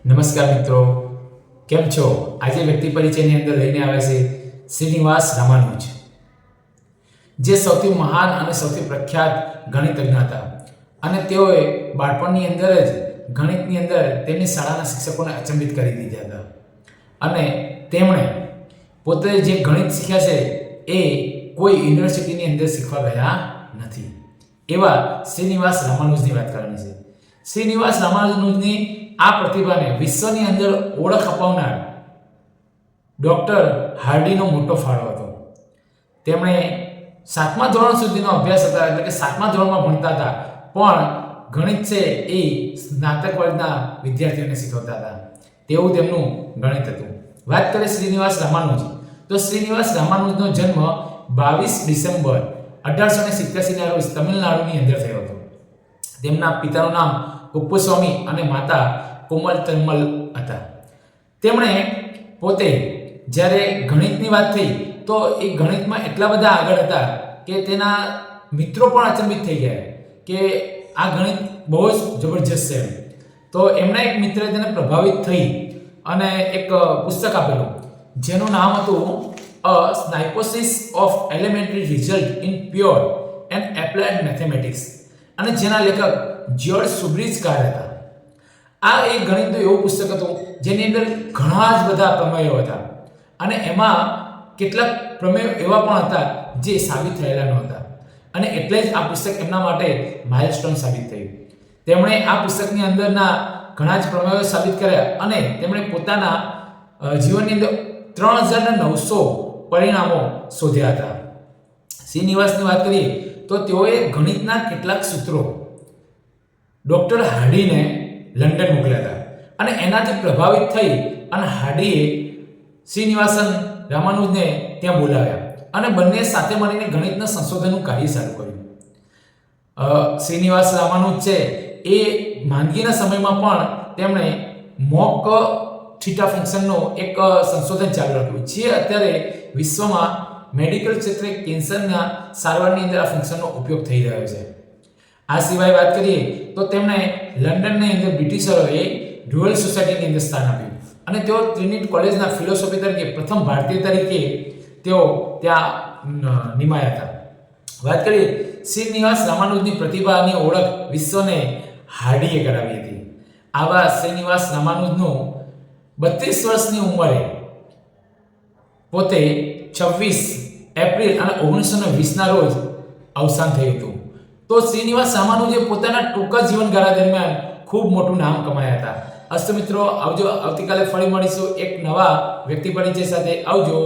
નમસ્કાર મિત્રો, કેમ છો? આજે વ્યક્તિ પરિચયની અંદર લઈને આવે છે શ્રીનિવાસ રામાનુજ, જે સૌથી મહાન અને સૌથી પ્રખ્યાત ગણિતજ્ઞ હતા. અને તેઓએ બાળપણની અંદર જ ગણિતની અંદર તેમની શાળાના શિક્ષકોને અચંબિત કરી દીધા હતા. અને તેમણે પોતે જે ગણિત શીખ્યા છે એ કોઈ યુનિવર્સિટીની અંદર શીખવા ગયા નથી. એવા શ્રીનિવાસ રામાનુજની વાત કરવાની છે. શ્રીનિવાસ રામાનુજની આ પ્રતિભાને વિશ્વની અંદર ઓળખ અપાવનાર ડોક્ટર હાર્ડીનો મોટો ફાળો હતો. તેમણે 7મા ધોરણ સુધીનો અભ્યાસ હતા, એટલે કે 7મા ધોરણમાં ભણતા હતા, પણ ગણિત છે એ સ્નાતક વર્ગના વિદ્યાર્થીઓને શીખવતા હતા. તેવું તેમનું ગણિત હતું. વાત કરીએ શ્રીનિવાસ રામાનુજ, તો શ્રીનિવાસ રામાનુજનો જન્મ 22 ડિસેમ્બર 1887 ના રોજ તમિલનાડુની અંદર થયો હતો. તેમના પિતાનું નામ કુપ્પુસ્વામી અને માતા કોમલ તમ્મલ હતા. તેમણે પોતે જ્યારે ગણિતની વાત થઈ તો એ ગણિતમાં એટલા બધા આગળ હતા કે તેના મિત્રો પણ અચંબિત થઈ ગયા કે આ ગણિત બહુ જ જબરજસ્ત છે. તો એમના એક મિત્રે તેને પ્રભાવિત થઈ અને એક પુસ્તક આપેલું જેનું નામ હતું a synopsis of elementary result in pure and applied mathematics, અને જેના લેખક જ્યોર્જ સુબ્રિજકાર હતા. આ એક ગણિતનું એવું પુસ્તક હતું જેની અંદર ઘણા જ બધા પ્રમેયો હતા, અને એમાં કેટલાક પ્રમેયો એવા પણ હતા જે સાબિત થયેલા નહોતા, અને એટલે જ આ પુસ્તક એમના માટે માઇલસ્ટોન સાબિત થયું. તેમણે આ પુસ્તકની અંદરના ઘણા જ પ્રમેયો સાબિત કર્યા, અને તેમણે પોતાના જીવનની અંદર 3900 પરિણામો શોધ્યા હતા. શ્રીનિવાસની વાત કરીએ તો તેઓએ ગણિતના કેટલાક સૂત્રો ડોક્ટર હાર્ડીને લંડન મોકલ્યા હતા, અને એનાથી પ્રભાવિત થઈ અને હાર્ડીએ શ્રીનિવાસન રામાનુજને ત્યાં બોલાવ્યા, અને બંને સાથે મળીને ગણિતના સંશોધનનું કાર્ય શરૂ કર્યું. શ્રીનિવાસ રામાનુજ છે એ માંદગીના સમયમાં પણ તેમણે મોક થીટા ફંક્શનનો એક સંશોધન ચાલુ રાખ્યું, જે અત્યારે વિશ્વમાં મેડિકલ ક્ષેત્રે કેન્સરના સારવારની અંદર આ ફંક્શનનો ઉપયોગ થઈ રહ્યો છે. આ સિવાય વાત કરીએ તો તેમણે લંડનની અંદર બ્રિટિશરોએ રોયલ સોસાયટીની અંદર સ્થાન આપ્યું, અને તેઓ ટ્રિનિટી કોલેજના ફિલોસોફી તરીકે પ્રથમ ભારતીય તરીકે તેઓ ત્યાં નિમાયા હતા. વાત કરીએ શ્રીનિવાસ રામાનુજની પ્રતિભાની ઓળખ વિશ્વને હાર્ડીએ કરાવી હતી. આવા શ્રીનિવાસ રામાનુજનું 32 વર્ષની ઉંમરે પોતે 26 એપ્રિલ અને 1920 ના રોજ અવસાન થયું હતું. તો શ્રીનિવાસ રામાનુજે પોતાના ટૂંકા જીવનગાળા દરમિયાન ખૂબ મોટું નામ કમાયા હતા. અસ્તુ મિત્રો, આવજો. આવતીકાલે ફરી મળીશું એક નવા વ્યક્તિ પરિચય સાથે. આવજો.